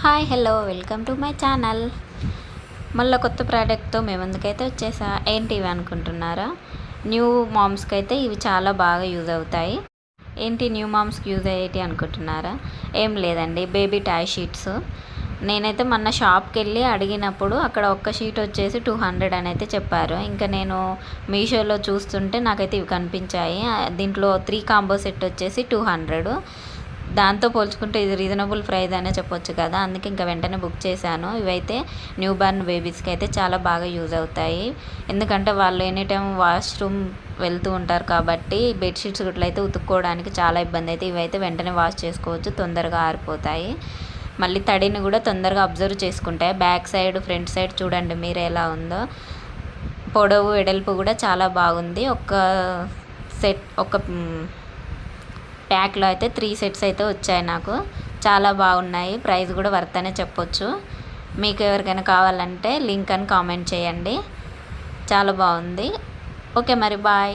Hi hello welcome to my channel. మళ్ళీ కొత్త ప్రోడక్ట్తో మేము ముందుకైతే వచ్చేసా. ఏంటి ఇవి అనుకుంటున్నారా? న్యూ మామ్స్కి అయితే ఇవి చాలా బాగా యూజ్ అవుతాయి. ఏంటి న్యూ మామ్స్కి యూజ్ అయ్యేటి అనుకుంటున్నారా? ఏం లేదండి, బేబీ టాయ్ షీట్స్. నేనైతే మొన్న షాప్కి వెళ్ళి అడిగినప్పుడు అక్కడ ఒక్క షీట్ వచ్చేసి 200 అని అయితే చెప్పారు. ఇంకా నేను మీషోలో చూస్తుంటే నాకైతే ఇవి కనిపించాయి. దీంట్లో 3 కాంబో సెట్ వచ్చేసి 200. దాంతో పోల్చుకుంటే ఇది రీజనబుల్ ప్రైస్ అనే చెప్పొచ్చు కదా, అందుకే ఇంకా వెంటనే బుక్ చేశాను. ఇవైతే న్యూ బార్న్ బేబీస్కి అయితే చాలా బాగా యూజ్ అవుతాయి. ఎందుకంటే వాళ్ళు ఎనీ టైం వాష్రూమ్ వెళ్తూ ఉంటారు కాబట్టి బెడ్షీట్స్ గుట్లయితే ఉతుక్కోవడానికి చాలా ఇబ్బంది అయితే ఇవైతే వెంటనే వాష్ చేసుకోవచ్చు, తొందరగా ఆరిపోతాయి. మళ్ళీ తడిని కూడా తొందరగా అబ్జర్వ్ చేసుకుంటాయి. బ్యాక్ సైడ్ ఫ్రంట్ సైడ్ చూడండి మీరు ఎలా ఉందో. పొడవు వెడల్పు కూడా చాలా బాగుంది. ఒక ప్యాక్లో అయితే 3 సెట్స్ అయితే వచ్చాయి నాకు. చాలా బాగున్నాయి, ప్రైస్ కూడా వర్త్ అనే చెప్పొచ్చు. మీకు ఎవరికైనా కావాలంటే లింక్ అని కామెంట్ చేయండి. చాలా బాగుంది. ఓకే మరి బాయ్.